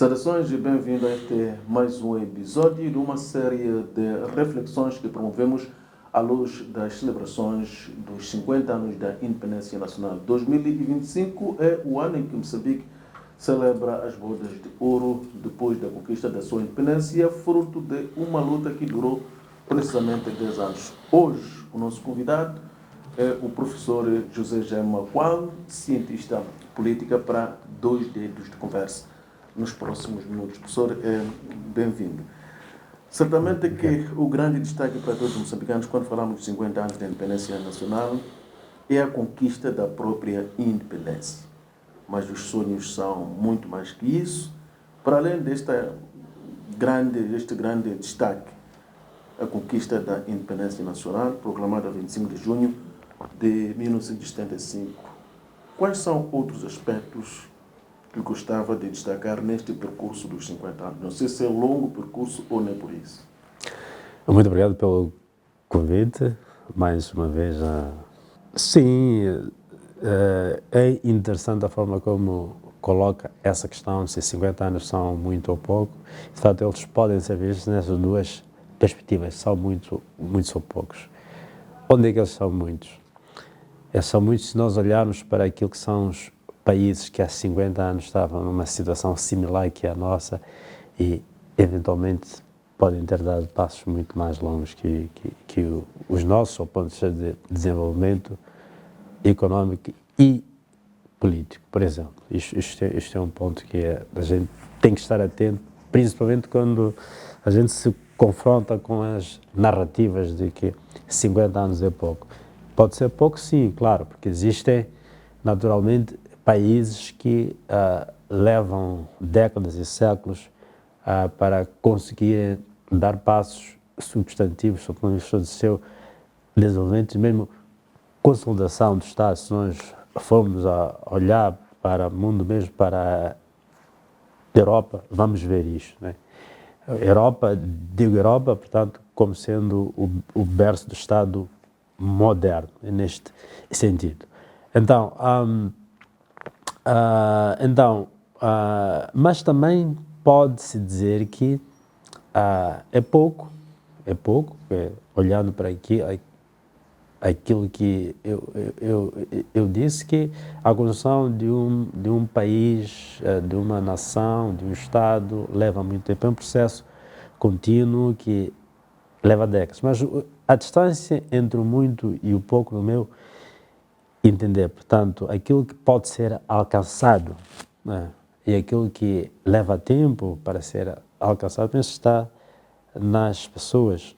Saudações e bem-vindo a este mais um episódio de uma série de reflexões que promovemos à luz das celebrações dos 50 anos da Independência Nacional. 2025 é o ano em que Moçambique celebra as bodas de ouro depois da conquista da sua independência, fruto de uma luta que durou precisamente 10 anos. Hoje, o nosso convidado é o professor José Gema Quang, cientista política, para 2 dedos de conversa nos próximos minutos. Professor, bem-vindo. Certamente que o grande destaque para todos os moçambicanos, quando falamos de 50 anos da independência nacional, é a conquista da própria independência. Mas os sonhos são muito mais que isso. Para além deste grande destaque, a conquista da independência nacional, proclamada 25 de junho de 1975. Quais são outros aspectos que gostava de destacar neste percurso dos 50 anos? Não sei se é um longo percurso ou nem por isso. Muito obrigado pelo convite, mais uma vez. Sim, é interessante a forma como coloca essa questão, se 50 anos são muito ou pouco. De fato, eles podem ser vistos nessas duas perspectivas, são muito ou poucos. Onde é que eles são muitos? Eles são muitos se nós olharmos para aquilo que são os países que há 50 anos estavam numa situação similar que a nossa e, eventualmente, podem ter dado passos muito mais longos que os nossos, ao ponto de desenvolvimento económico e político, por exemplo. Isto é um ponto que a gente tem que estar atento, principalmente quando a gente se confronta com as narrativas de que 50 anos é pouco. Pode ser pouco, sim, claro, porque existem, naturalmente, países que levam décadas e séculos para conseguir dar passos substantivos do ponto de vista do seu desenvolvimento, mesmo consolidação do Estado. Se nós formos a olhar para o mundo, mesmo para a Europa, vamos ver isto, né? Digo Europa, portanto, como sendo o berço do Estado moderno, neste sentido. Então, mas também pode-se dizer que é pouco, olhando para aquilo que eu disse, que a construção de um país, de uma nação, de um Estado, leva muito tempo. É um processo contínuo que leva décadas. Mas a distância entre o muito e o pouco, no meu entender, portanto, aquilo que pode ser alcançado, né, e aquilo que leva tempo para ser alcançado, penso está nas pessoas,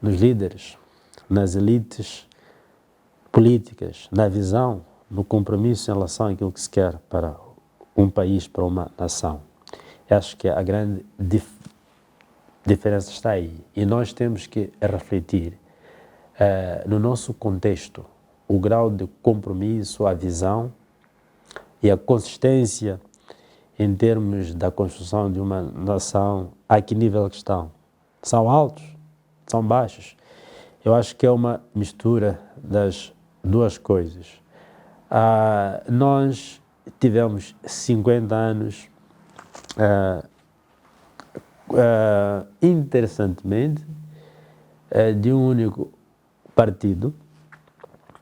nos líderes, nas elites políticas, na visão, no compromisso em relação àquilo que se quer para um país, para uma nação. Eu acho que a grande diferença está aí. E nós temos que refletir no nosso contexto o grau de compromisso, a visão e a consistência em termos da construção de uma nação, a que nível que estão. São altos? São baixos? Eu acho que é uma mistura das duas coisas. Nós tivemos 50 anos, interessantemente, de um único partido,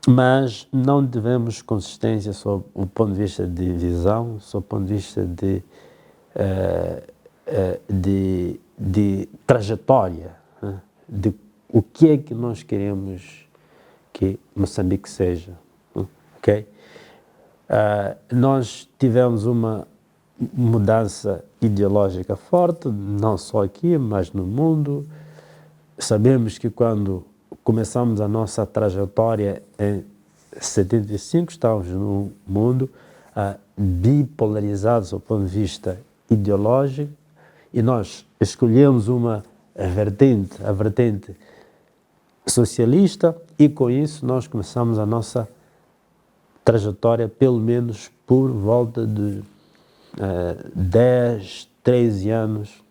mas não tivemos consistência sob o ponto de vista de visão, sob o ponto de vista de trajetória, né? De o que é que nós queremos que Moçambique seja, ok? Nós tivemos uma mudança ideológica forte, não só aqui, mas no mundo. Sabemos que quando começamos a nossa trajetória em 75, estávamos num mundo bipolarizado do ponto de vista ideológico, e nós escolhemos uma vertente, a vertente socialista, e com isso nós começamos a nossa trajetória, pelo menos por volta de 10, 13 anos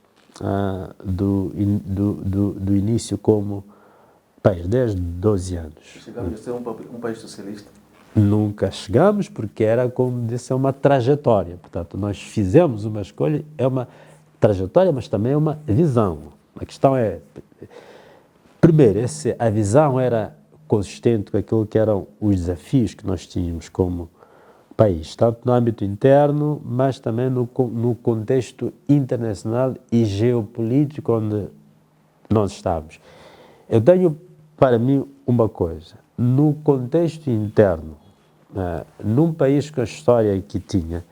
do início como país, 10, 12 anos. Chegamos a ser um país socialista? nunca chegamos, porque era, como disse, é uma trajetória. Portanto, nós fizemos uma escolha, é uma trajetória, mas também é uma visão. A questão é, primeiro, a visão era consistente com aquilo que eram os desafios que nós tínhamos como país, tanto no âmbito interno, mas também no contexto internacional e geopolítico onde nós estamos. Eu tenho para mim uma coisa, no contexto interno, num país com a história que tinha,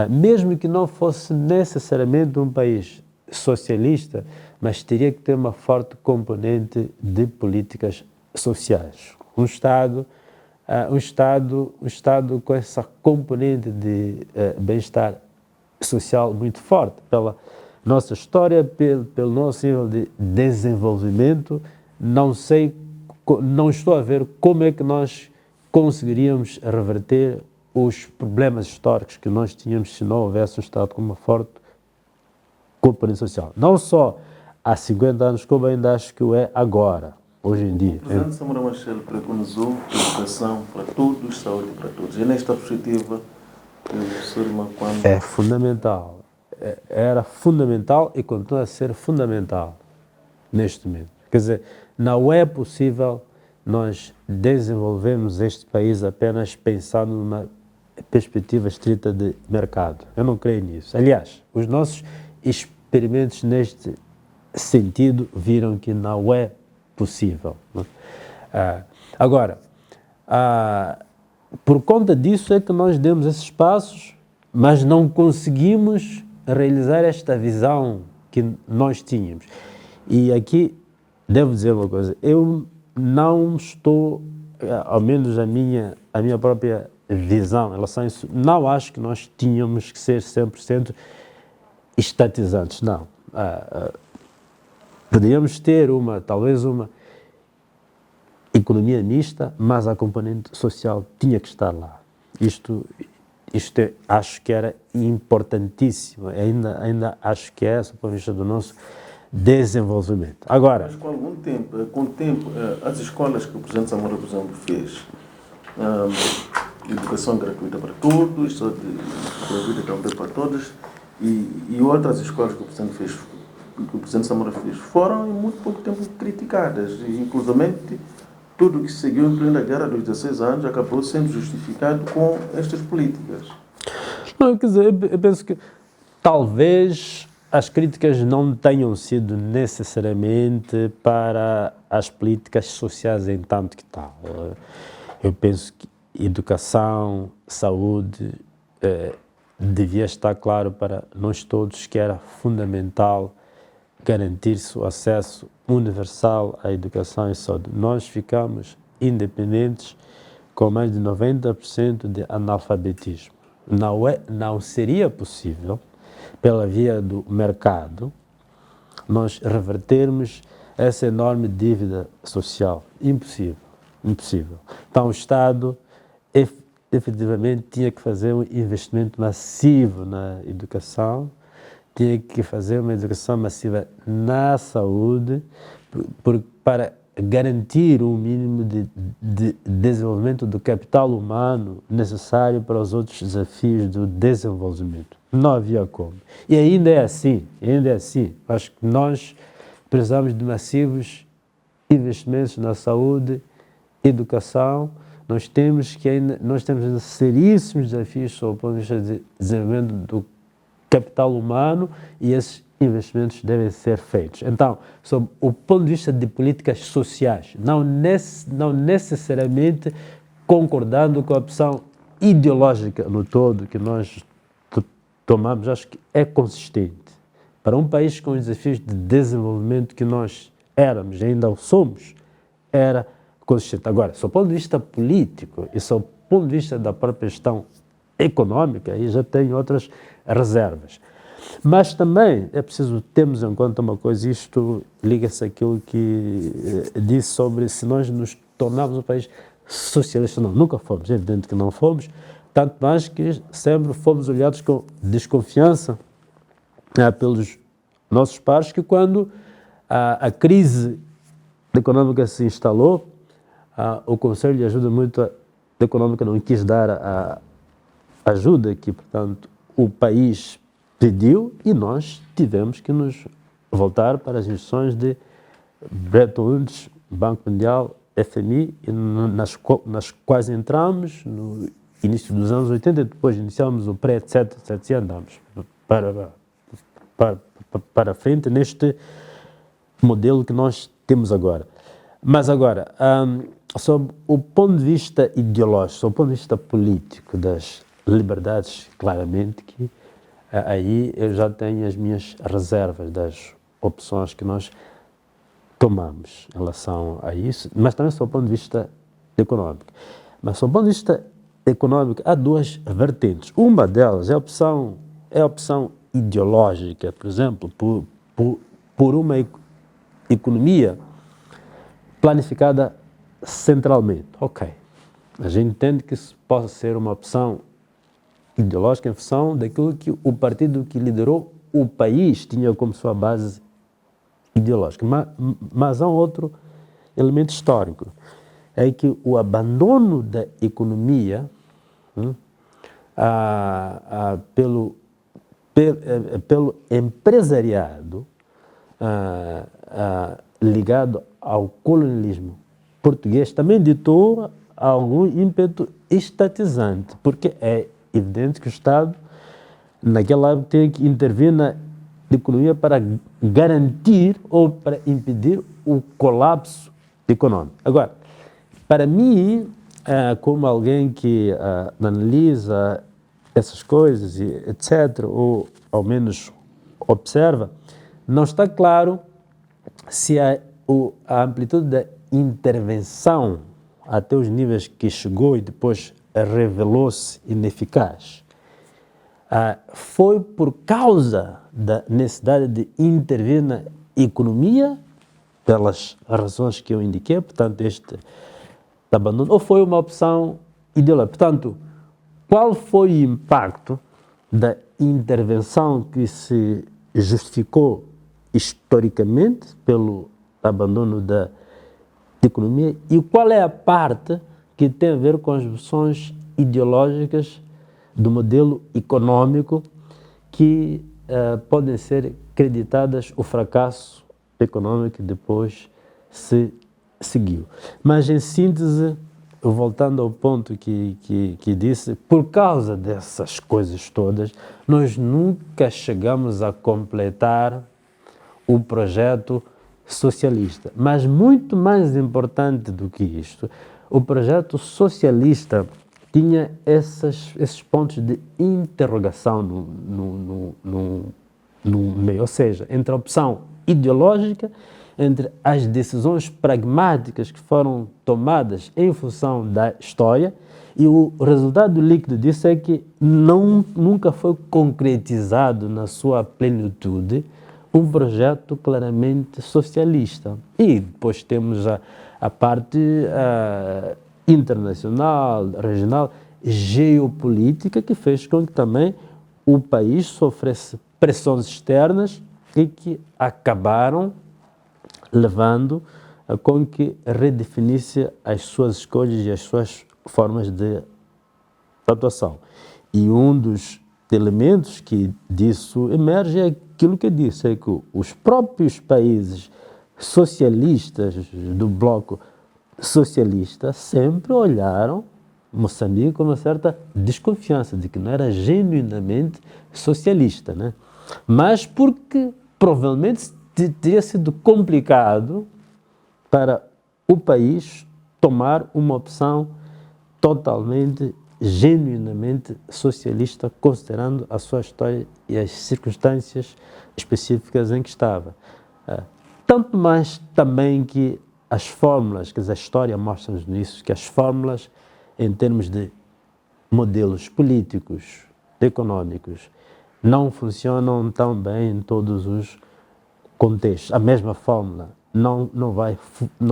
mesmo que não fosse necessariamente um país socialista, mas teria que ter uma forte componente de políticas sociais. Um Estado com essa componente de bem-estar social muito forte, pela nossa história, pelo nosso nível de desenvolvimento. Não estou a ver como é que nós conseguiríamos reverter os problemas históricos que nós tínhamos se não houvesse um Estado com uma forte componente social. Não só há 50 anos, como ainda acho que o é agora, hoje em dia. O presidente Samora Machel preconizou educação para todos, saúde para todos. E nesta perspectiva, o professor Imaquano... É fundamental. Era fundamental e continua a ser fundamental neste momento. Quer dizer, não é possível nós desenvolvermos este país apenas pensando numa perspectiva estrita de mercado. Eu não creio nisso. Aliás, os nossos experimentos neste sentido viram que não é possível. Agora, por conta disso é que nós demos esses passos, mas não conseguimos realizar esta visão que nós tínhamos. E aqui devo dizer uma coisa, eu não estou, ao menos a minha própria visão em relação a isso, não acho que nós tínhamos que ser 100% estatizantes, não. Poderíamos ter talvez uma economia mista, mas a componente social tinha que estar lá. Isto acho que era importantíssimo, ainda acho que é, do ponto de vista do nosso desenvolvimento. Agora... Mas com o tempo, as escolas que o presidente Samora, por exemplo, fez, educação gratuita para todos, gratuita também para todos, e outras escolas que o presidente Samora fez, foram em muito pouco tempo criticadas, e inclusivamente tudo que seguiu, incluindo a guerra dos 16 anos, acabou sendo justificado com estas políticas. Não, quer dizer, eu penso que talvez as críticas não tenham sido necessariamente para as políticas sociais em tanto que tal. Eu penso que educação, saúde, devia estar claro para nós todos que era fundamental garantir-se o acesso universal à educação e saúde. Nós ficamos independentes com mais de 90% de analfabetismo. Não seria possível, pela via do mercado, nós revertermos essa enorme dívida social. Impossível, impossível. Então o Estado efetivamente tinha que fazer um investimento massivo na educação, tinha que fazer uma educação massiva na saúde, para garantir um mínimo de desenvolvimento do capital humano necessário para os outros desafios do desenvolvimento. Não havia como. E ainda é assim. Acho que nós precisamos de massivos investimentos na saúde, educação. Nós temos ainda seríssimos desafios sob o ponto de vista de desenvolvimento do capital humano, e esses investimentos devem ser feitos. Então, sob o ponto de vista de políticas sociais, não necessariamente concordando com a opção ideológica no todo que nós tomamos, acho que é consistente. Para um país com os desafios de desenvolvimento que nós éramos e ainda o somos, era consistente. Agora, sob o ponto de vista político e sob o ponto de vista da própria gestão econômica, aí já tenho outras reservas. Mas também é preciso termos em conta uma coisa, isto liga-se àquilo que disse sobre se nós nos tornarmos um país socialista. Não, nunca fomos, é evidente que não fomos, tanto mais que sempre fomos olhados com desconfiança pelos nossos pares, que quando a crise econômica se instalou, o Conselho de Ajuda Mútua econômica não quis dar a ajuda que, portanto, o país pediu e nós tivemos que nos voltar para as instituições de Bretton Woods, Banco Mundial, FMI, nas quais entramos no início dos anos 80, depois iniciamos o pré, etc, e andamos para frente neste modelo que nós temos agora. Mas agora, sob o ponto de vista ideológico, sob o ponto de vista político das liberdades, claramente que aí eu já tenho as minhas reservas das opções que nós tomamos em relação a isso, mas também sob o ponto de vista econômico. Mas sob o ponto de vista econômico há duas vertentes. Uma delas é a opção ideológica, por exemplo, por uma economia planificada centralmente. Ok, a gente entende que isso possa ser uma opção ideológica em função daquilo que o partido que liderou o país tinha como sua base ideológica. Mas há um outro elemento histórico, é que o abandono da economia pelo empresariado ligado ao colonialismo português também ditou algum ímpeto estatizante, porque é evidente que o Estado, naquela época, tem que intervir na economia para garantir ou para impedir o colapso econômico. Agora, para mim, como alguém que analisa essas coisas, etc., ou ao menos observa, não está claro se a amplitude da intervenção até os níveis que chegou e depois revelou-se ineficaz foi por causa da necessidade de intervir na economia, pelas razões que eu indiquei, portanto, este abandono, ou foi uma opção ideológica? Portanto, qual foi o impacto da intervenção que se justificou historicamente pelo abandono da economia e qual é a parte que tem a ver com as versões ideológicas do modelo econômico que podem ser creditadas o fracasso econômico que depois se seguiu. Mas, em síntese, voltando ao ponto que disse, por causa dessas coisas todas, nós nunca chegamos a completar o projeto socialista. Mas, muito mais importante do que isto, o projeto socialista tinha esses pontos de interrogação no meio, ou seja, entre a opção ideológica, entre as decisões pragmáticas que foram tomadas em função da história, e o resultado líquido disso é que nunca foi concretizado na sua plenitude um projeto claramente socialista. E depois temos a parte internacional, regional, geopolítica, que fez com que também o país sofresse pressões externas e que acabaram levando com que redefinisse as suas escolhas e as suas formas de atuação. E um dos elementos que disso emerge é aquilo que eu disse, é que os próprios países socialistas do bloco socialista sempre olharam Moçambique com uma certa desconfiança de que não era genuinamente socialista, né? Mas porque provavelmente teria sido complicado para o país tomar uma opção totalmente, genuinamente socialista, considerando a sua história e as circunstâncias específicas em que estava. Tanto mais também que as fórmulas, quer dizer, a história mostra-nos nisso, que as fórmulas em termos de modelos políticos, econômicos, não funcionam tão bem em todos os contextos. A mesma fórmula não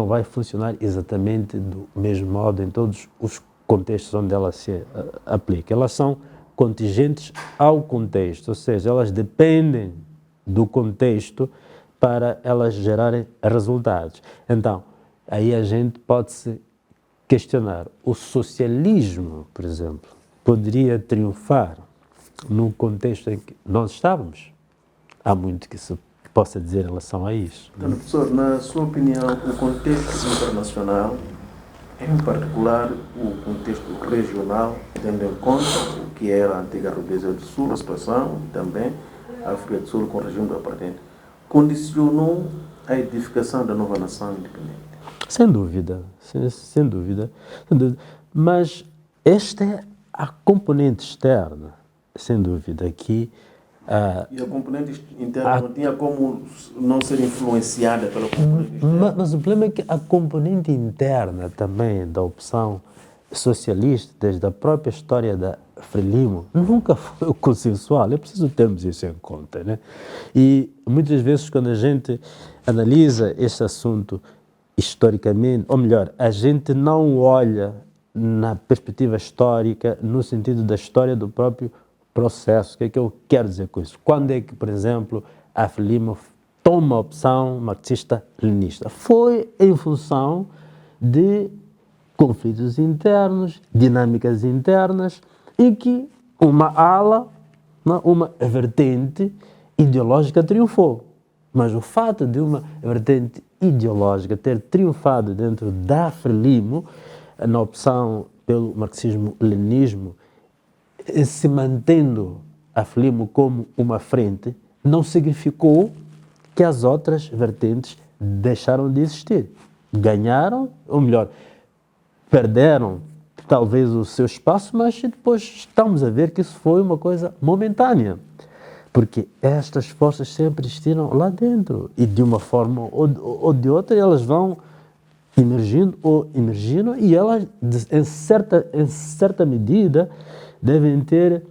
vai funcionar exatamente do mesmo modo em todos os contextos onde ela se aplica. Elas são contingentes ao contexto, ou seja, elas dependem do contexto para elas gerarem resultados. Então, aí a gente pode se questionar o socialismo, por exemplo, poderia triunfar no contexto em que nós estávamos. Há muito que se possa dizer em relação a isso. Então, professor, na sua opinião, o contexto internacional, em particular o contexto regional, tendo em conta o que era a antiga Rhodesia do Sul, a situação também a África do Sul com o regime do apartheid, condicionou a edificação da nova nação independente? Sem dúvida, sem dúvida. Mas esta é a componente externa, sem dúvida, que... E a componente interna não tinha como não ser influenciada pela componente externa? Mas o problema é que a componente interna também da opção socialista, desde a própria história da Frelimo, nunca foi consensual. É preciso termos isso em conta, né? E muitas vezes, quando a gente analisa este assunto historicamente, ou melhor, a gente não olha na perspectiva histórica, no sentido da história do próprio processo. O que é que eu quero dizer com isso? Quando é que, por exemplo, a Frelimo toma a opção marxista-leninista? Foi em função de conflitos internos, dinâmicas internas, em que uma ala, uma vertente ideológica triunfou. Mas o fato de uma vertente ideológica ter triunfado dentro da Frelimo, na opção pelo marxismo-leninismo, se mantendo a Frelimo como uma frente, não significou que as outras vertentes deixaram de existir. Ganharam, ou melhor, perderam talvez o seu espaço, mas depois estamos a ver que isso foi uma coisa momentânea. Porque estas forças sempre existiram lá dentro e de uma forma ou de outra elas vão emergindo ou emergindo e elas, em certa medida, devem ter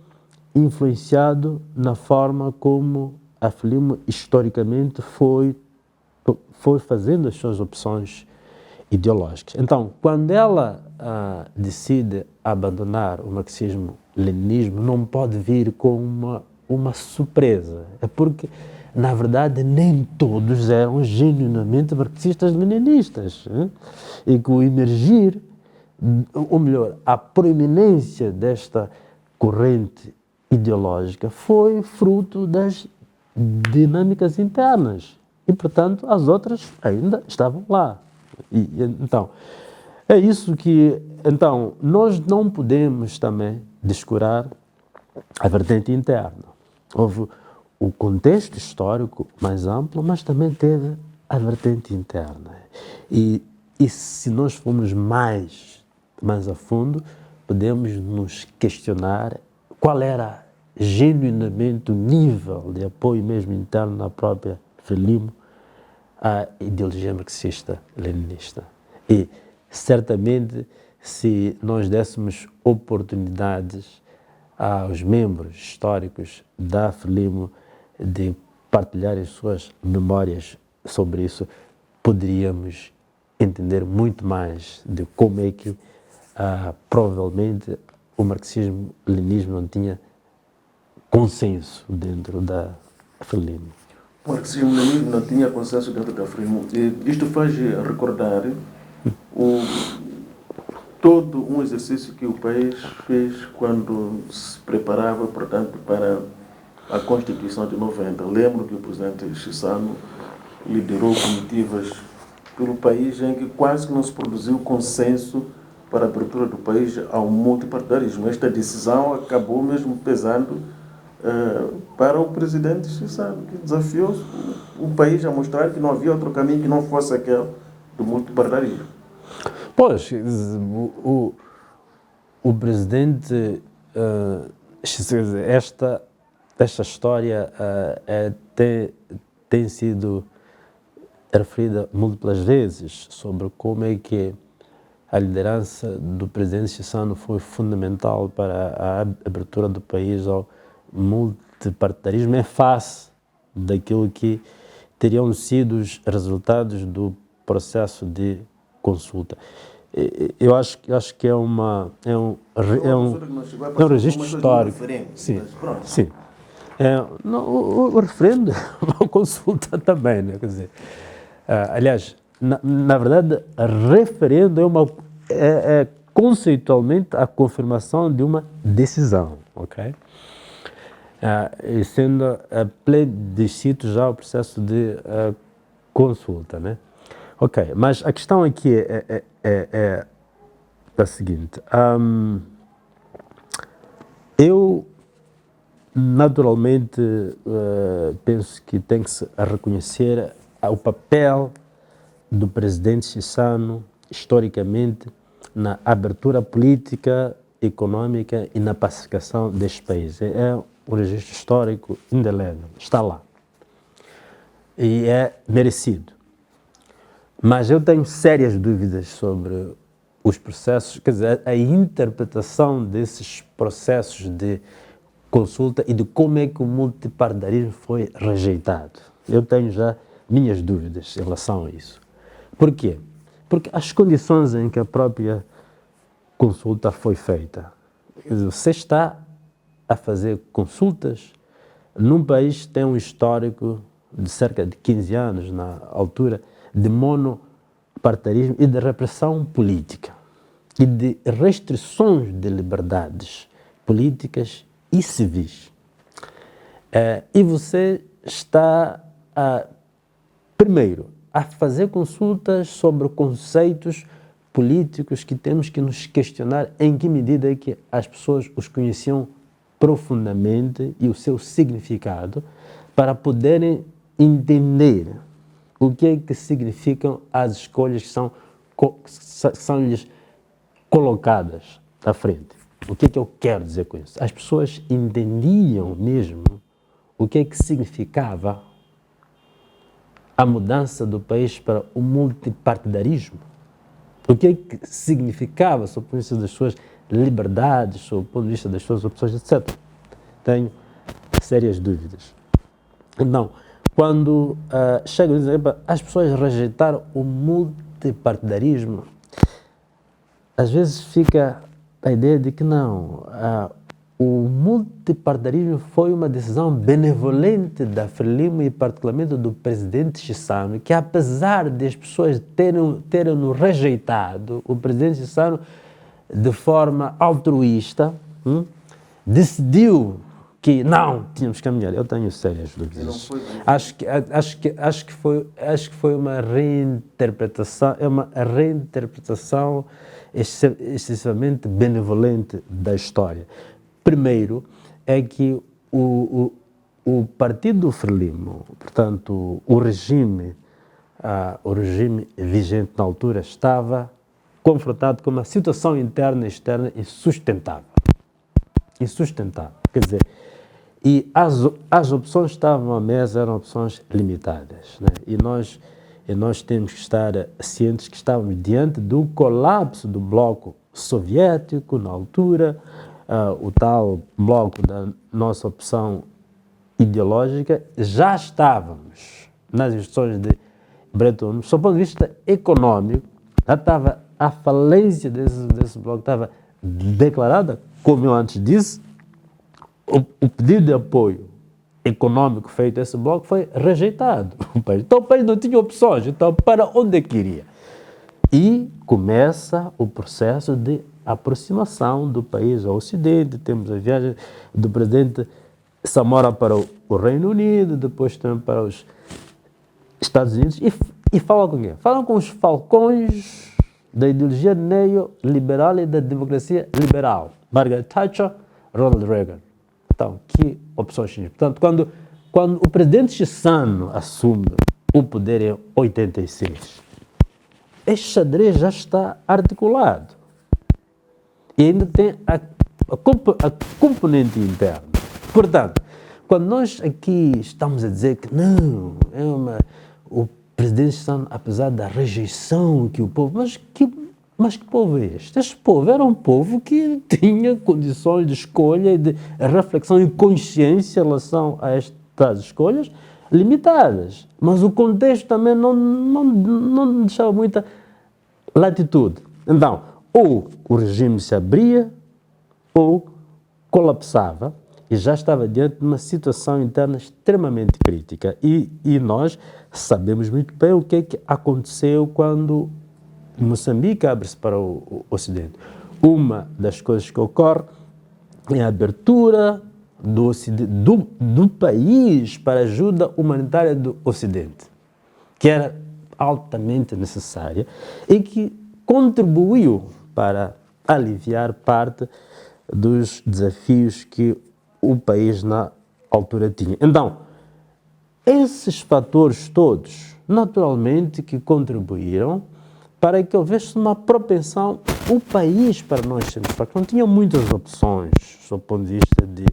influenciado na forma como a Frelimo historicamente foi fazendo as suas opções ideológicas. Então, quando ela decide abandonar o marxismo-leninismo, não pode vir com uma surpresa. É porque, na verdade, nem todos eram genuinamente marxistas-leninistas. E que o emergir, ou melhor, a proeminência desta corrente ideológica foi fruto das dinâmicas internas. E, portanto, as outras ainda estavam lá. Então, é isso que... Então, nós não podemos também descurar a vertente interna. Houve o contexto histórico mais amplo, mas também teve a vertente interna. E se nós formos mais a fundo, podemos nos questionar qual era genuinamente o nível de apoio mesmo interno na própria Frelimo à ideologia marxista-leninista. E, certamente, se nós dessemos oportunidades aos membros históricos da Frelimo de partilharem suas memórias sobre isso, poderíamos entender muito mais de como é que provavelmente o marxismo-leninismo não tinha consenso dentro da Frelimo. O marxismo-leninismo não tinha consenso dentro da Frelimo. Isto faz recordar todo um exercício que o país fez quando se preparava, portanto, para a Constituição de 90. Lembro que o presidente Chissano liderou comitivas pelo país em que quase que não se produziu consenso para a abertura do país ao multipartidarismo. Esta decisão acabou mesmo pesando para o presidente Chissano, que desafiou o país a mostrar que não havia outro caminho que não fosse aquele do multipartidarismo. Pois, o presidente, esta história tem sido referida múltiplas vezes sobre como é que a liderança do presidente Chissano foi fundamental para a abertura do país ao multipartidarismo em face daquilo que teriam sido os resultados do processo de consulta. Eu acho que é um registro histórico. Sim, sim. O referendo, a consulta também, né? Quer dizer, aliás, na verdade, referendo é uma é conceitualmente a confirmação de uma decisão, ok? E sendo plebiscito já o processo de consulta, né? Ok, mas a questão aqui é a seguinte. Eu, naturalmente, penso que tem que se reconhecer o papel do presidente Chissano, historicamente, na abertura política, econômica e na pacificação deste país. É um registro histórico indelével, está lá. E é merecido. Mas eu tenho sérias dúvidas sobre os processos, quer dizer, a interpretação desses processos de consulta e de como é que o multipartidarismo foi rejeitado. Eu tenho já minhas dúvidas em relação a isso. Por quê? Porque as condições em que a própria consulta foi feita, quer dizer, você está a fazer consultas num país que tem um histórico de cerca de 15 anos, na altura, de monopartidarismo e de repressão política e de restrições de liberdades políticas e civis. E você está, primeiro, a fazer consultas sobre conceitos políticos que temos que nos questionar em que medida é que as pessoas os conheciam profundamente e o seu significado para poderem entender o que é que significam as escolhas que são-lhes colocadas à frente. O que é que eu quero dizer com isso? As pessoas entendiam mesmo o que é que significava a mudança do país para o multipartidarismo. O que é que significava, sob o ponto de vista das suas liberdades, sob o ponto de vista das suas opções, etc. Tenho sérias dúvidas. Então, quando chega a dizer, as pessoas rejeitaram o multipartidarismo, às vezes fica a ideia de que não, o multipartidarismo foi uma decisão benevolente da Frelimo e particularmente do presidente Chissano, que apesar das pessoas terem rejeitado, o presidente Chissano, de forma altruísta, decidiu que não tínhamos que caminhar. Eu tenho sérias dúvidas. Acho que foi uma reinterpretação excessivamente benevolente da história. Primeiro é que o partido Frelimo, portanto o regime vigente na altura, estava confrontado com uma situação interna e externa insustentável. Quer dizer, e as opções que estavam à mesa eram opções limitadas, né? E nós temos que estar cientes que estávamos diante do colapso do bloco soviético na altura, o tal bloco da nossa opção ideológica. Já estávamos nas instituições de Bretton Woods, do ponto de vista econômico, já estava a falência desse bloco, estava declarada, como eu antes disse. O pedido de apoio econômico feito a esse bloco foi rejeitado. Então o país não tinha opções, então para onde é que iria? E começa o processo de aproximação do país ao Ocidente. Temos a viagem do presidente Samora para o Reino Unido, depois também para os Estados Unidos, e fala com quem? Falam com os falcões da ideologia neoliberal e da democracia liberal. Margaret Thatcher, Ronald Reagan. Então, que opções tinha? Portanto, quando o presidente Chissano assume o poder em 86, este xadrez já está articulado. E ainda tem a componente interna. Portanto, quando nós aqui estamos a dizer que não, o presidente Chissano, apesar da rejeição que o povo... Mas que povo é este? Este povo era um povo que tinha condições de escolha e de reflexão e consciência em relação a estas escolhas limitadas. Mas o contexto também não deixava muita latitude. Então, ou o regime se abria ou colapsava e já estava diante de uma situação interna extremamente crítica. E nós sabemos muito bem o que é que aconteceu quando Moçambique abre-se para o Ocidente. Uma das coisas que ocorre é a abertura do país para a ajuda humanitária do Ocidente, que era altamente necessária e que contribuiu para aliviar parte dos desafios que o país na altura tinha. Então, esses fatores todos, naturalmente, que contribuíram para que houvesse uma propensão, o país para nós sermos fracos. Não tinha muitas opções, do ponto de vista de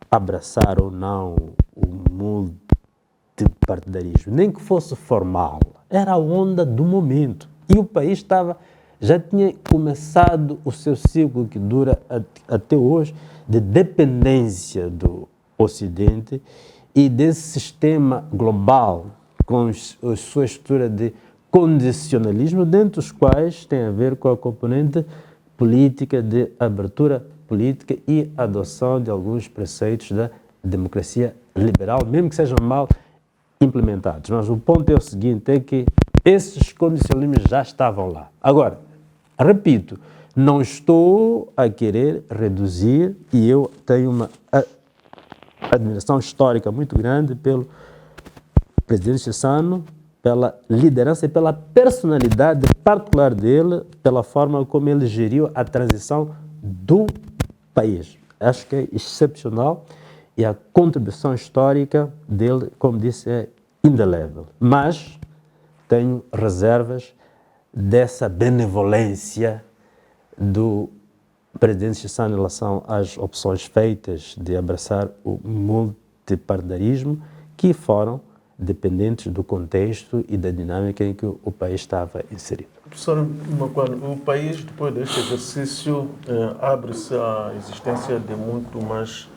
abraçar ou não o multipartidarismo, nem que fosse formal. Era a onda do momento. E o país já tinha começado o seu ciclo, que dura até hoje, de dependência do Ocidente e desse sistema global, com a sua estrutura de condicionalismo, dentre os quais tem a ver com a componente política de abertura política e adoção de alguns preceitos da democracia liberal, mesmo que sejam mal implementados. Mas o ponto é o seguinte, é que esses condicionalismos já estavam lá. Agora, repito, não estou a querer reduzir, e eu tenho uma admiração histórica muito grande pelo presidente Chissano, pela liderança e pela personalidade particular dele, pela forma como ele geriu a transição do país. Acho que é excepcional e a contribuição histórica dele, como disse, é indelével. Mas tenho reservas dessa benevolência do presidente Chissano em relação às opções feitas de abraçar o multipartidarismo, que foram dependentes do contexto e da dinâmica em que o país estava inserido. Professor Makwano, o país, depois deste exercício, abre-se à existência de muito mais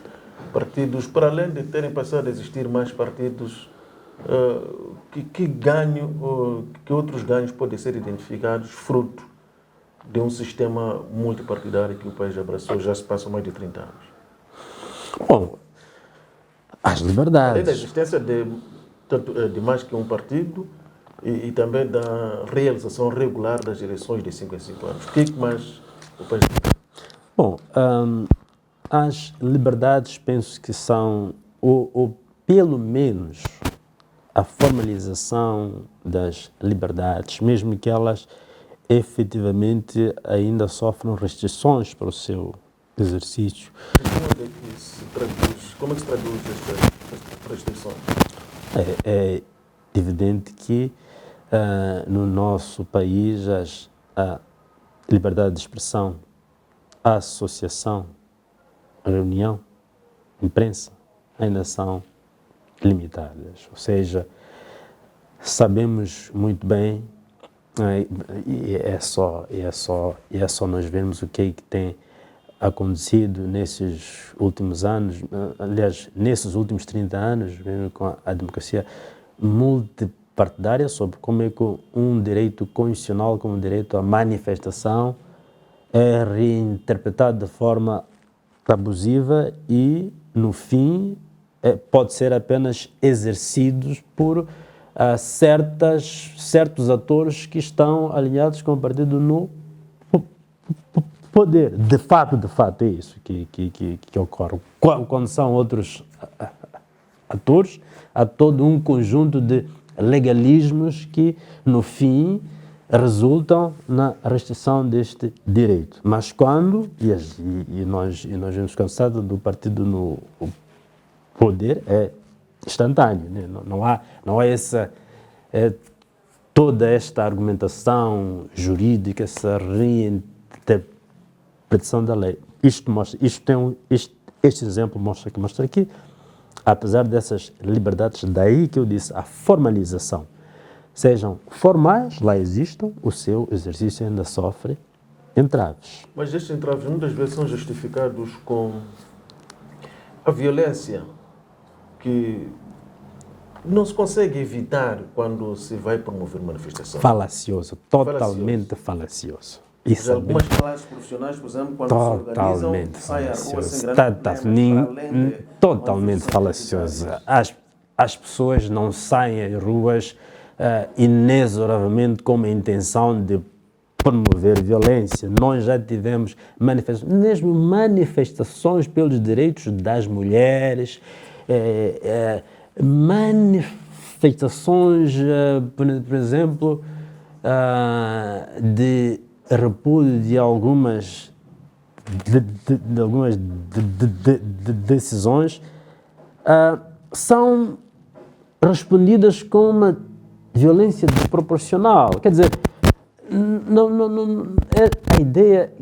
partidos, para além de terem passado a existir mais partidos, que outros ganhos podem ser identificados fruto de um sistema multipartidário que o país abraçou já se passam mais de 30 anos? Bom, as liberdades. Além da existência de mais que um partido e também da realização regular das eleições de 5 em 5 anos. O que mais o país tem? Bom, as liberdades penso que são, ou pelo menos a formalização das liberdades, mesmo que elas efetivamente ainda sofram restrições para o seu exercício. Como é que se traduz estas restrições? É evidente que no nosso país a liberdade de expressão, a associação, a reunião, a imprensa ainda são limitadas. Ou seja, sabemos muito bem, e é só nós vermos o que é que tem acontecido nesses últimos anos, aliás, nesses últimos 30 anos, mesmo com a democracia multipartidária, sobre como é que um direito constitucional como o direito à manifestação é reinterpretado de forma abusiva e, no fim, pode ser apenas exercidos por certos atores que estão alinhados com o partido no poder. De fato é isso que ocorre. Quando são outros atores, há todo um conjunto de legalismos que, no fim, resultam na restrição deste direito. Mas quando, e nós vemos cansado do partido no poder, é instantâneo, né? Não há toda esta argumentação jurídica, essa reinterpretação da lei. Este exemplo mostra aqui, apesar dessas liberdades, daí que eu disse, a formalização, sejam formais, lá existam, o seu exercício ainda sofre entraves. Mas estes entraves muitas vezes são justificados com a violência que não se consegue evitar quando se vai promover manifestação. Falacioso, totalmente falacioso. Isso algumas classes profissionais, por exemplo, quando se organizam, saem à rua sem grande totalmente falacioso. As pessoas não saem às ruas inexoravelmente com a intenção de promover violência. Nós já tivemos manifestações pelos direitos das mulheres, manifestações, por exemplo, de repúdio de algumas decisões, são respondidas com uma violência desproporcional. Quer dizer, a ideia,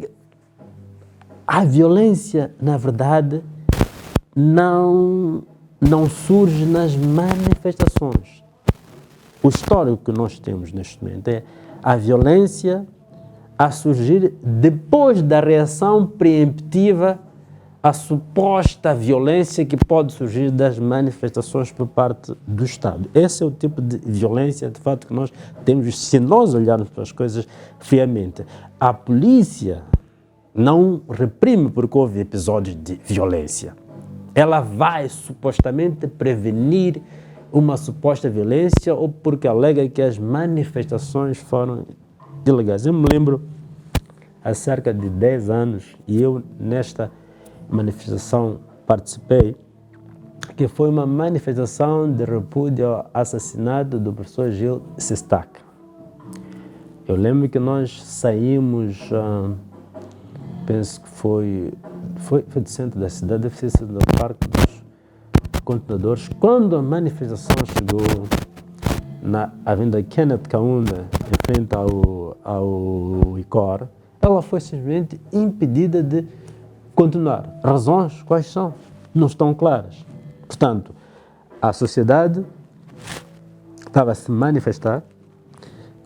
a violência, na verdade, não surge nas manifestações. O histórico que nós temos neste momento é a violência a surgir depois da reação preemptiva à suposta violência que pode surgir das manifestações por parte do Estado. Esse é o tipo de violência, de fato, que nós temos, se nós olharmos para as coisas friamente. A polícia não reprime porque houve episódios de violência. Ela vai supostamente prevenir uma suposta violência ou porque alega que as manifestações foram ilegais. Eu me lembro, há cerca de 10 anos, e eu nesta manifestação participei, que foi uma manifestação de repúdio ao assassinato do professor Gil Sestak. Eu lembro que nós saímos, penso que foi do centro da cidade, deve ser do Parque dos Contenedores. Quando a manifestação chegou na Avenida Kenneth Kaunda, em frente ao ICOR, ela foi simplesmente impedida de continuar. Razões quais são? Não estão claras. Portanto, a sociedade estava a se manifestar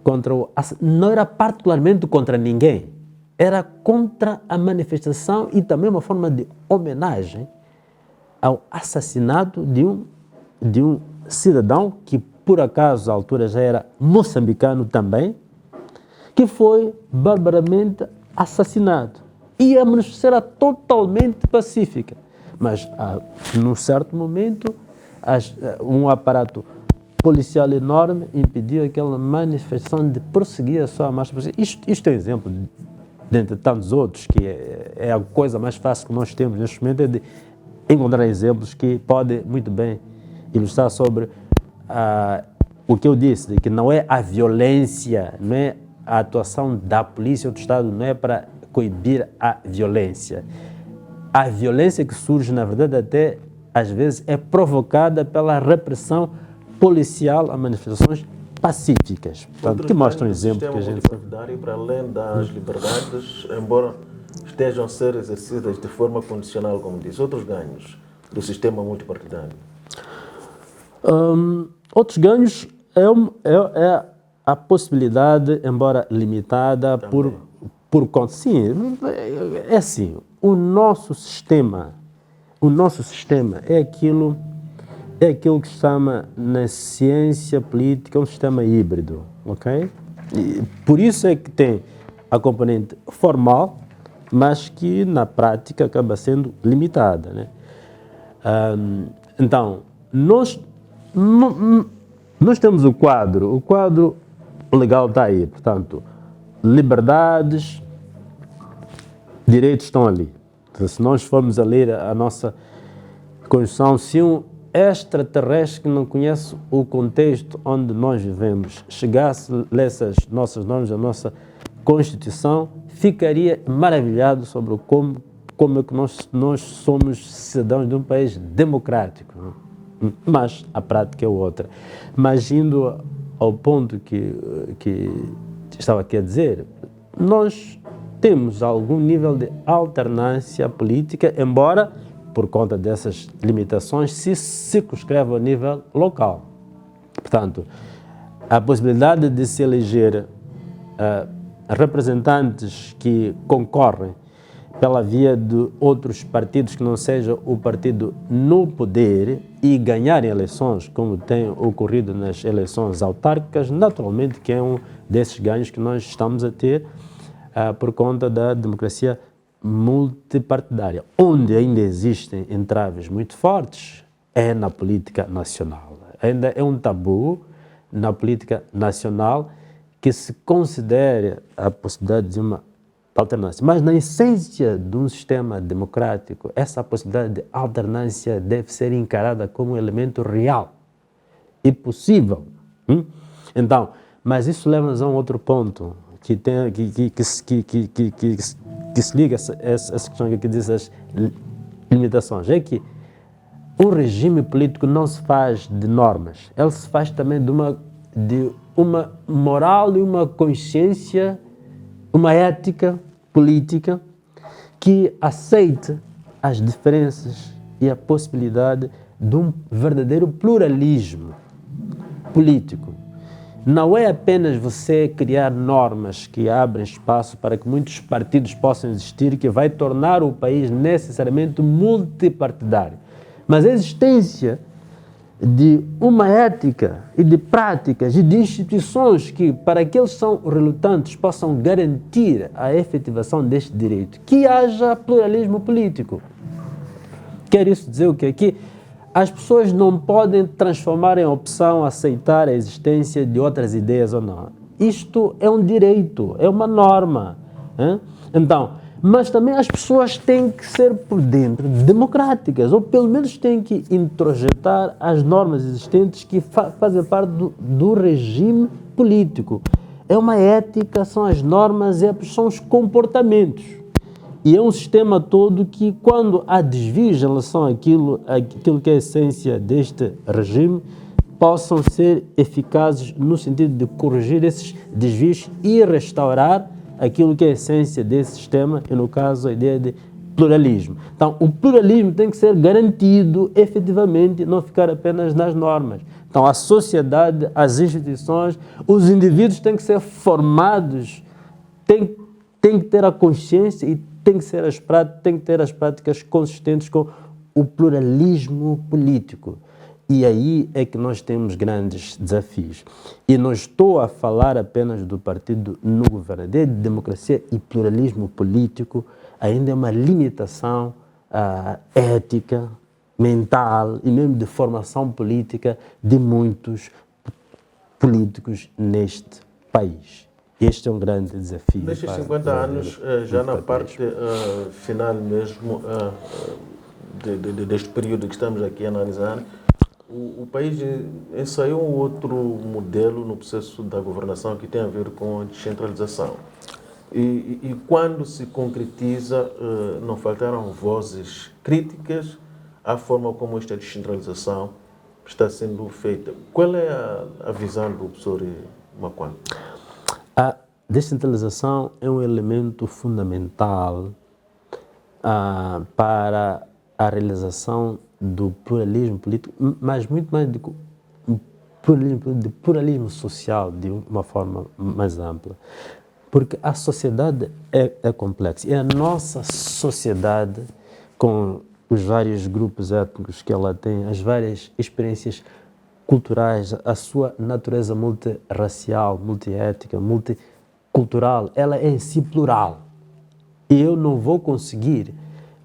contra não era particularmente contra ninguém, era contra a manifestação e também uma forma de homenagem ao assassinato de um cidadão que, por acaso, à altura já era moçambicano também, que foi barbaramente assassinado. E a manifestação era totalmente pacífica. Mas, num certo momento, um aparato policial enorme impediu aquela manifestação de prosseguir a sua marcha. Isto é um exemplo, dentre tantos outros, que é a coisa mais fácil que nós temos neste momento, é de encontrar exemplos que podem muito bem ilustrar sobre o que eu disse, de que não é a violência, não é a atuação da polícia ou do Estado, não é para coibir a violência. A violência que surge, na verdade, até às vezes é provocada pela repressão policial a manifestações pacíficas. Portanto, que mostram exemplos que a gente... Para além das liberdades, embora estejam a ser exercidas de forma condicional, como diz, outros ganhos do sistema multipartidário? Outros ganhos é a possibilidade, embora limitada, por conta. Sim, é assim, o nosso sistema é aquilo que se chama na ciência política um sistema híbrido, ok? E por isso é que tem a componente formal, mas que na prática acaba sendo limitada, né? Então, nós temos o quadro legal está aí, portanto, liberdades, direitos estão ali. Então, se nós formos a ler a nossa Constituição, se um extraterrestre que não conhece o contexto onde nós vivemos chegasse, lesse as nossas normas, a nossa Constituição, ficaria maravilhado sobre como é que nós somos cidadãos de um país democrático. Mas a prática é outra. Mas indo ao ponto que estava aqui a dizer, nós temos algum nível de alternância política, embora, por conta dessas limitações, se circunscreva ao nível local. Portanto, a possibilidade de se eleger representantes que concorrem pela via de outros partidos que não seja o partido no poder e ganharem eleições, como tem ocorrido nas eleições autárquicas, naturalmente que é um desses ganhos que nós estamos a ter por conta da democracia multipartidária. Onde ainda existem entraves muito fortes é na política nacional. Ainda é um tabu na política nacional que se considere a possibilidade de uma alternância. Mas na essência de um sistema democrático, essa possibilidade de alternância deve ser encarada como um elemento real e possível. Então, mas isso leva-nos a um outro ponto que se liga a essa questão que diz as limitações. É que um regime político não se faz de normas, ele se faz também de uma moral e uma consciência, uma ética política que aceite as diferenças e a possibilidade de um verdadeiro pluralismo político. Não é apenas você criar normas que abrem espaço para que muitos partidos possam existir, que vai tornar o país necessariamente multipartidário, mas a existência de uma ética e de práticas e de instituições que, para aqueles que são relutantes, possam garantir a efetivação deste direito, que haja pluralismo político. Quer isso dizer o quê? Que as pessoas não podem transformar em opção aceitar a existência de outras ideias ou não. Isto é um direito, é uma norma. Então, mas também as pessoas têm que ser por dentro democráticas, ou pelo menos têm que introjetar as normas existentes que fazem parte do regime político. É uma ética, são as normas, são os comportamentos. E é um sistema todo que, quando há desvios em relação àquilo que é a essência deste regime, possam ser eficazes no sentido de corrigir esses desvios e restaurar aquilo que é a essência desse sistema, e no caso a ideia de pluralismo. Então, o pluralismo tem que ser garantido efetivamente, não ficar apenas nas normas. Então, a sociedade, as instituições, os indivíduos têm que ser formados, têm que ter a consciência e têm que ter as práticas consistentes com o pluralismo político. E aí é que nós temos grandes desafios. E não estou a falar apenas do partido no governo. A ideia de democracia e pluralismo político ainda é uma limitação ética, mental e mesmo de formação política de muitos políticos neste país. Este é um grande desafio. Nestes 50 anos, já na parte final mesmo deste período que estamos aqui a analisar, o país ensaiou um outro modelo no processo da governação que tem a ver com a descentralização. E quando se concretiza, não faltaram vozes críticas à forma como esta descentralização está sendo feita. Qual é a visão do professor Maquan? A descentralização é um elemento fundamental para a realização do pluralismo político, mas muito mais de pluralismo social, de uma forma mais ampla. Porque a sociedade é complexa. E a nossa sociedade, com os vários grupos étnicos que ela tem, as várias experiências culturais, a sua natureza multirracial, multiética, multicultural, ela é em si plural. E eu não vou conseguir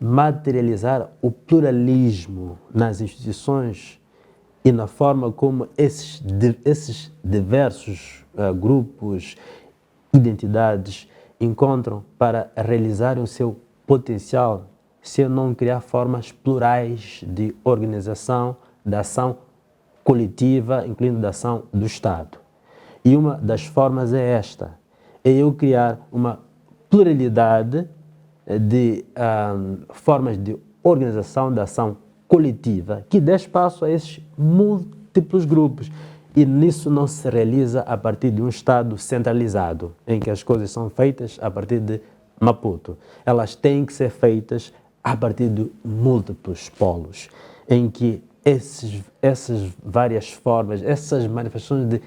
materializar o pluralismo nas instituições e na forma como esses diversos grupos, identidades encontram para realizarem o seu potencial se eu não criar formas plurais de organização, de ação coletiva, incluindo da ação do Estado. E uma das formas é esta, é eu criar uma pluralidade de formas de organização da ação coletiva que dê espaço a esses múltiplos grupos. E nisso não se realiza a partir de um Estado centralizado, em que as coisas são feitas a partir de Maputo. Elas têm que ser feitas a partir de múltiplos polos, em que essas várias formas, essas manifestações de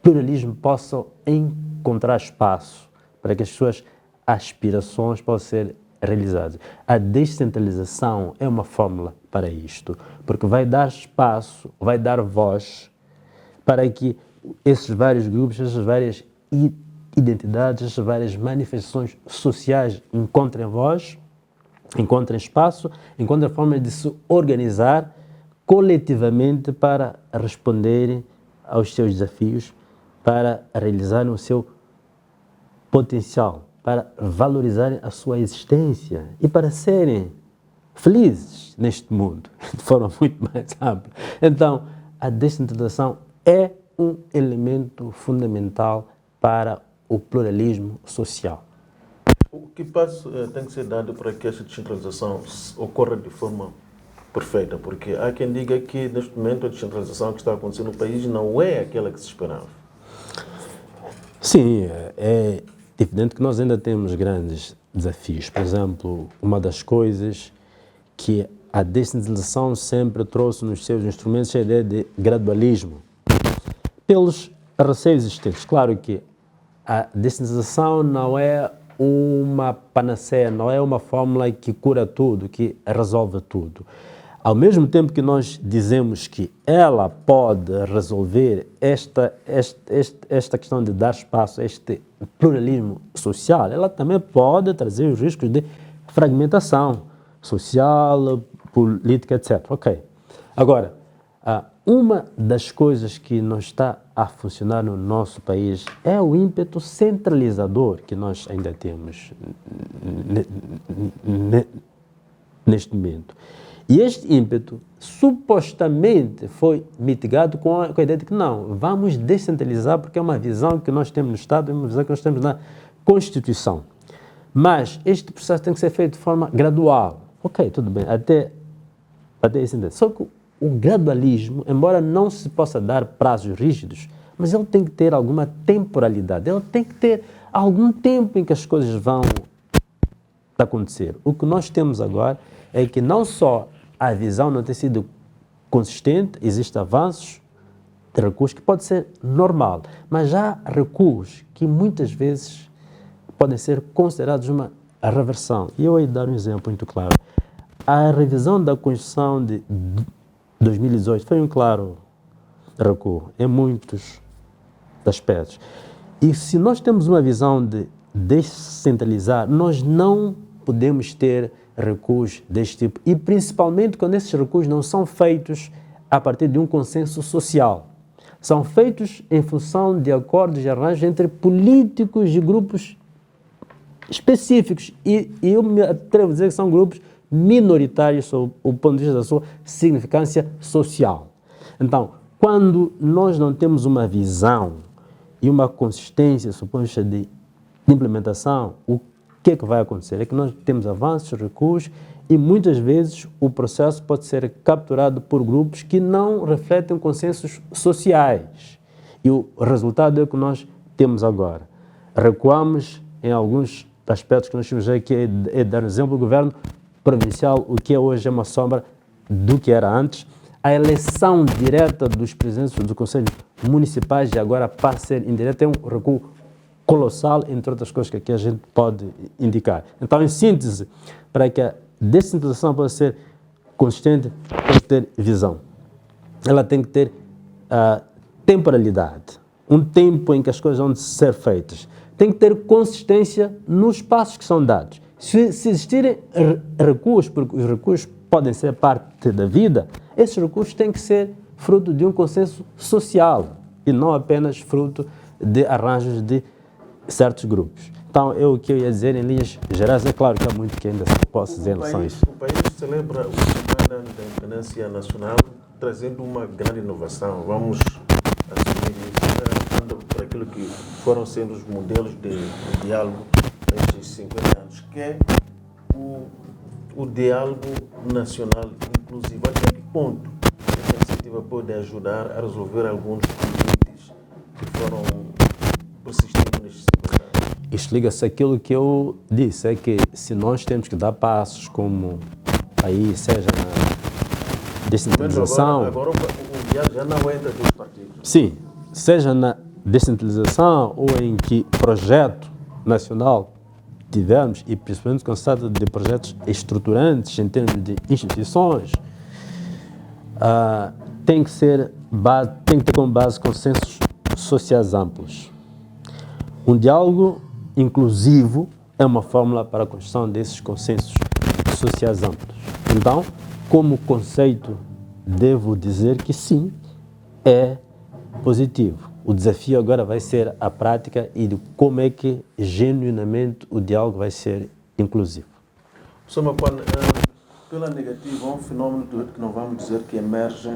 pluralismo possam encontrar espaço para que as suas aspirações possam ser realizadas. A descentralização é uma fórmula para isto, porque vai dar espaço, vai dar voz para que esses vários grupos, essas várias identidades, essas várias manifestações sociais encontrem voz, encontrem espaço, encontrem formas de se organizar coletivamente para responderem aos seus desafios para realizarem o seu potencial, para valorizarem a sua existência e para serem felizes neste mundo, de forma muito mais ampla. Então, a descentralização é um elemento fundamental para o pluralismo social. O que passo tem que ser dado para que esta descentralização ocorra de forma perfeita? Porque há quem diga que, neste momento, a descentralização que está acontecendo no país não é aquela que se esperava. Sim, é evidente que nós ainda temos grandes desafios. Por exemplo, uma das coisas que a descentralização sempre trouxe nos seus instrumentos é a ideia de gradualismo. Pelos receios existentes. Claro que a descentralização não é uma panaceia, não é uma fórmula que cura tudo, que resolve tudo. Ao mesmo tempo que nós dizemos que ela pode resolver esta questão de dar espaço a este pluralismo social, ela também pode trazer os riscos de fragmentação social, política, etc. Ok. Agora, uma das coisas que não está a funcionar no nosso país é o ímpeto centralizador que nós ainda temos neste momento. E este ímpeto supostamente foi mitigado com a ideia de que não, vamos descentralizar porque é uma visão que nós temos no Estado, é uma visão que nós temos na Constituição. Mas este processo tem que ser feito de forma gradual. Ok, tudo bem, até esse entendimento. Só que o gradualismo, embora não se possa dar prazos rígidos, mas ele tem que ter alguma temporalidade, ele tem que ter algum tempo em que as coisas vão acontecer. O que nós temos agora é que não só a visão não tem sido consistente, existem avanços de recuos que pode ser normal, mas há recuos que muitas vezes podem ser considerados uma reversão. E eu vou dar um exemplo muito claro. A revisão da Constituição de 2018 foi um claro recuo em muitos aspectos. E se nós temos uma visão de descentralizar, nós não podemos ter recuos deste tipo. E principalmente quando esses recuos não são feitos a partir de um consenso social. São feitos em função de acordos e arranjos entre políticos e grupos específicos. E eu me atrevo a dizer que são grupos minoritários sob o ponto de vista da sua significância social. Então, quando nós não temos uma visão e uma consistência sob o ponto de vista de implementação, o que é que vai acontecer? É que nós temos avanços, recuos e muitas vezes o processo pode ser capturado por grupos que não refletem consensos sociais. E o resultado é o que nós temos agora. Recuamos em alguns aspectos que nós temos aqui, é dar um exemplo, o governo provincial, o que é hoje é uma sombra do que era antes. A eleição direta dos presidentes dos conselhos municipais e agora passa a ser indireta, é um recuo colossal, entre outras coisas que aqui a gente pode indicar. Então, em síntese, para que a descentralização possa ser consistente, tem que ter visão. Ela tem que ter temporalidade, um tempo em que as coisas vão ser feitas. Tem que ter consistência nos passos que são dados. Se existirem recuos, porque os recuos podem ser parte da vida, esses recursos têm que ser fruto de um consenso social e não apenas fruto de arranjos de certos grupos. Então, o que eu ia dizer em linhas gerais, é claro que há muito que ainda se possa dizer em relação a isso. O país celebra os 50 anos da independência nacional, trazendo uma grande inovação. Vamos assumir isso, por aquilo que foram sendo os modelos de diálogo nestes 50 anos, que é o diálogo nacional inclusivo. Até que ponto essa iniciativa pode ajudar a resolver alguns conflitos que foram persistindo nestes 50 anos? Isto liga-se àquilo que eu disse, é que se nós temos que dar passos como aí, seja na descentralização... Agora o diálogo já não entra dos partidos. Sim, seja na descentralização ou em que projeto nacional tivermos, e principalmente quando se trata de projetos estruturantes em termos de instituições, tem que ter como base consensos sociais amplos. Um diálogo inclusivo é uma fórmula para a construção desses consensos sociais amplos. Então, como conceito, devo dizer que sim, é positivo. O desafio agora vai ser a prática e de como é que genuinamente o diálogo vai ser inclusivo. Professor Mapane, pela negativa, há um fenômeno que não vamos dizer que emerge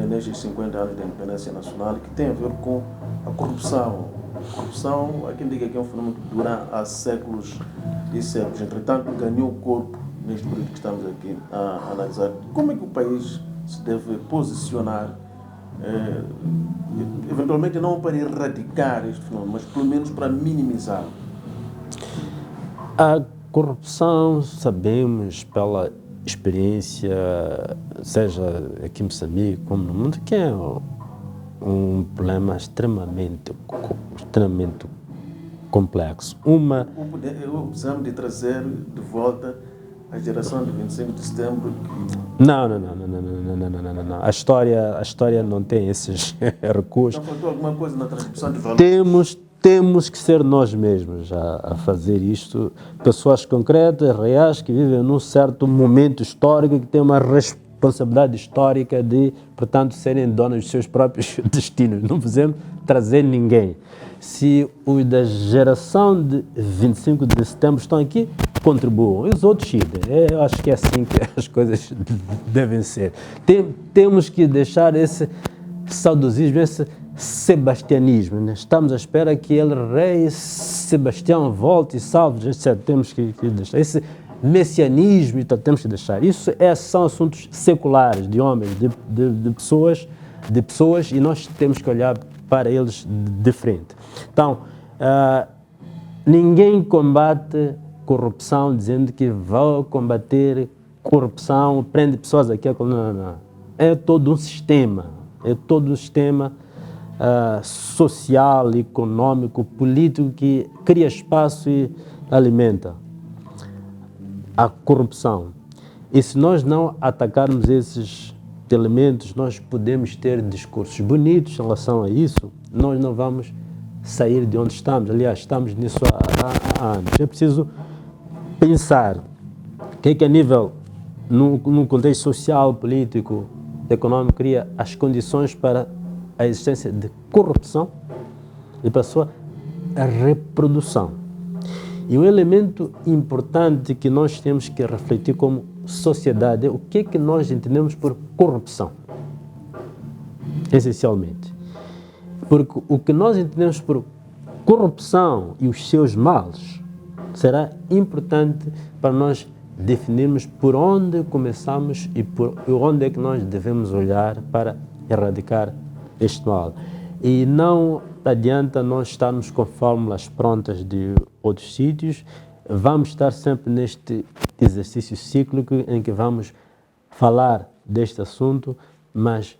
nestes 50 anos da independência nacional, que tem a ver com a corrupção. A corrupção, há quem diga que é um fenômeno que dura há séculos e séculos. Entretanto, ganhou corpo neste período que estamos aqui a analisar. Como é que o país se deve posicionar, eventualmente não para erradicar este fenômeno, mas pelo menos para minimizá-lo? A corrupção, sabemos pela experiência, seja aqui em Moçambique como no mundo, que é um problema extremamente complexo. Precisamos de trazer de volta a geração de 25 de setembro. Não. A história não tem esses recursos. Não faltou alguma coisa na transmissão de valores? Temos que ser nós mesmos a fazer isto. Pessoas concretas, reais, que vivem num certo momento histórico, que têm uma responsabilidade histórica de, portanto, serem donos dos seus próprios destinos. Não podemos trazer ninguém. Se os da geração de 25 de setembro estão aqui, contribuam. E os outros idem. Eu acho que é assim que as coisas devem ser. Temos que deixar esse saudosismo, esse sebastianismo, né? Estamos à espera que ele, rei Sebastião, volte e salve, etc. Temos que deixar esse messianismo, então temos que deixar. Isso são assuntos seculares, de homens, de pessoas, e nós temos que olhar para eles de frente. Então, ninguém combate corrupção dizendo que vai combater corrupção, prende pessoas aqui, não. É todo um sistema, social, econômico, político que cria espaço e alimenta a corrupção. E se nós não atacarmos esses elementos, nós podemos ter discursos bonitos em relação a isso, nós não vamos sair de onde estamos. Aliás, estamos nisso há anos. É preciso pensar que a nível, no contexto social, político, econômico, cria as condições para a existência de corrupção e para a sua reprodução. E um elemento importante que nós temos que refletir como sociedade é o que nós entendemos por corrupção, essencialmente. Porque o que nós entendemos por corrupção e os seus males será importante para nós definirmos por onde começamos e por onde é que nós devemos olhar para erradicar este mal. E não adianta nós estarmos com fórmulas prontas de outros sítios, vamos estar sempre neste exercício cíclico em que vamos falar deste assunto, mas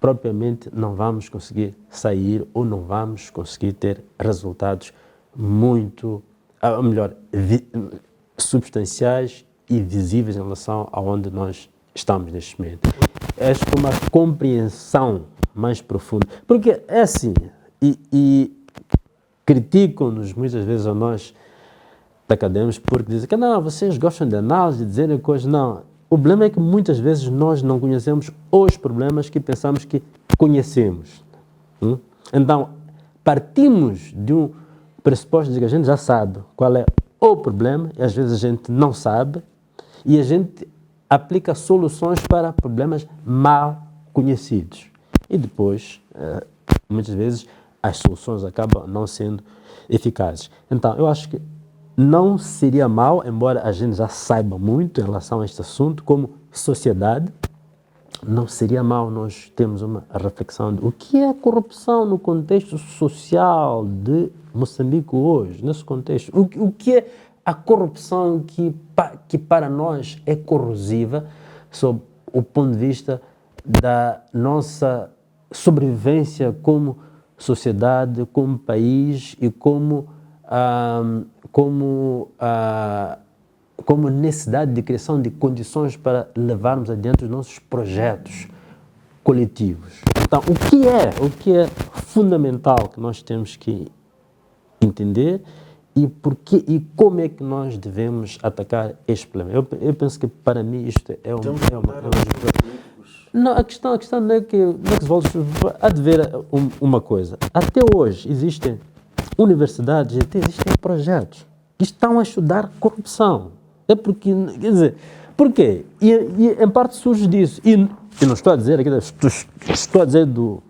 propriamente não vamos conseguir sair ou não vamos conseguir ter resultados muito, ou melhor, substanciais e visíveis em relação a onde nós estamos neste momento. É uma compreensão mais profunda. Porque é assim, e criticam-nos muitas vezes a nós académicos porque dizem que não, vocês gostam de análise, de dizerem coisas. Não, o problema é que muitas vezes nós não conhecemos os problemas que pensamos que conhecemos. Então, partimos de um pressuposto de que a gente já sabe qual é o problema, e às vezes a gente não sabe, e a gente aplica soluções para problemas mal conhecidos. E depois, muitas vezes, as soluções acabam não sendo eficazes. Então, eu acho que não seria mal, embora a gente já saiba muito em relação a este assunto, como sociedade, não seria mal nós termos uma reflexão de o que é corrupção no contexto social de Moçambique hoje, nesse contexto. O que é a corrupção que para nós é corrosiva, sob o ponto de vista da nossa sobrevivência como sociedade, como país e como necessidade de criação de condições para levarmos adiante os nossos projetos coletivos. Então, o que é fundamental que nós temos que entender e porquê e como é que nós devemos atacar este problema. Eu penso que para mim isto é uma não, a questão não é que se volta. Há de ver uma coisa. Até hoje existem universidades, até existem projetos que estão a estudar corrupção. É porque, quer dizer, porquê? E em parte surge disso. E não estou a dizer aqui, estou a dizer do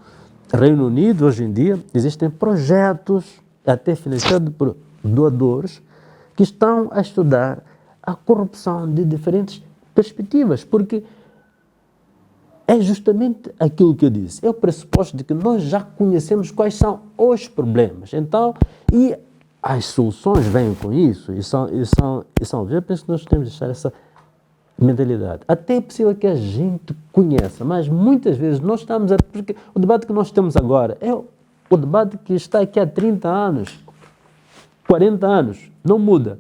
Reino Unido, hoje em dia, existem projetos, até financiados por doadores, que estão a estudar a corrupção de diferentes perspectivas, porque é justamente aquilo que eu disse. É o pressuposto de que nós já conhecemos quais são os problemas. Então, e as soluções vêm com isso. Eu penso que nós temos de deixar essa mentalidade. Até é possível que a gente conheça, mas muitas vezes nós estamos porque o debate que nós temos agora é o debate que está aqui há 30 anos, 40 anos, não muda.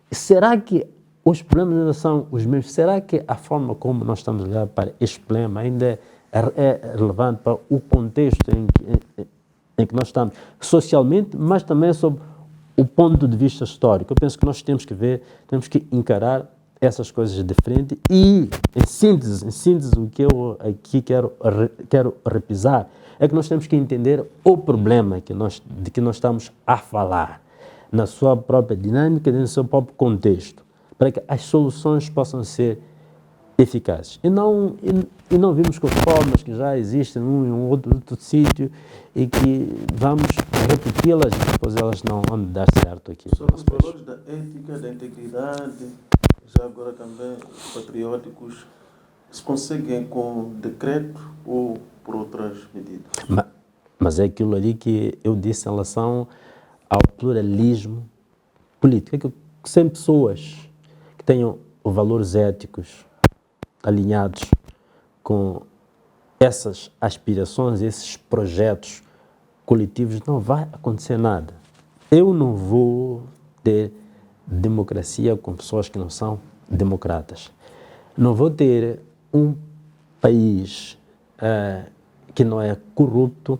Será que os problemas ainda são os mesmos? Será que a forma como nós estamos a olhar para este problema ainda é relevante para o contexto em que nós estamos socialmente, mas também sob o ponto de vista histórico? Eu penso que nós temos que encarar essas coisas de frente e, em síntese, o que eu aqui quero repisar é que nós temos que entender o problema de que nós estamos a falar, na sua própria dinâmica, no seu próprio contexto, para que as soluções possam ser eficazes. E não vimos com formas que já existem num em outro sítio e que vamos repeti-las e depois elas não vão dar certo aqui. Sobre os valores da ética, da integridade, já agora também patrióticos, se conseguem com decreto ou por outras medidas? Mas é aquilo ali que eu disse em relação ao pluralismo político. É que sem pessoas que tenham valores éticos alinhados com essas aspirações, esses projetos coletivos, não vai acontecer nada. Eu não vou ter democracia com pessoas que não são democratas. Não vou ter um país que não é corrupto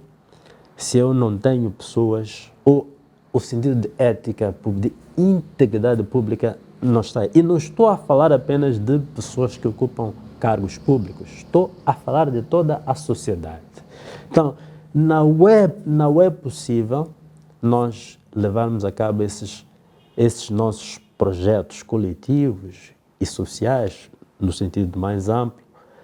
se eu não tenho pessoas ou o sentido de ética, de integridade pública não está aí. E não estou a falar apenas de pessoas que ocupam cargos públicos, estou a falar de toda a sociedade. Então, não é possível nós levarmos a cabo esses nossos projetos coletivos e sociais, no sentido mais amplo,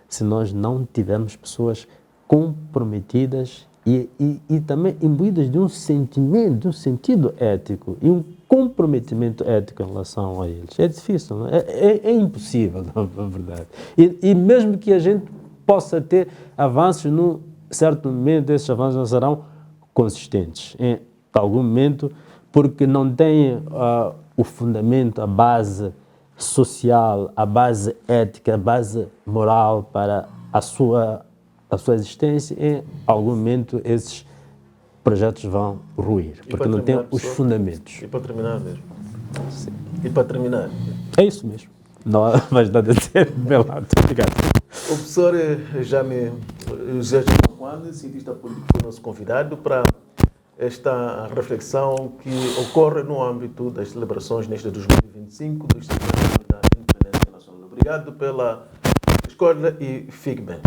se nós não tivermos pessoas comprometidas e também imbuídas de um sentimento, de um sentido ético e um comprometimento ético em relação a eles. É difícil, não é? É impossível, na verdade. E mesmo que a gente possa ter avanços, num certo momento, esses avanços não serão consistentes. Em algum momento, porque não têm o fundamento, a base social, a base ética, a base moral para a sua existência, em algum momento esses projetos vão ruir, porque não têm os fundamentos. E para terminar mesmo? Sim. E para terminar? É isso mesmo. Não há mais nada a dizer. Obrigado. O professor José Macuane, cientista político, foi nosso convidado para esta reflexão que ocorre no âmbito das celebrações neste 2025 dos 50 anos da Independência Nacional. Obrigado pela escolha e fique bem.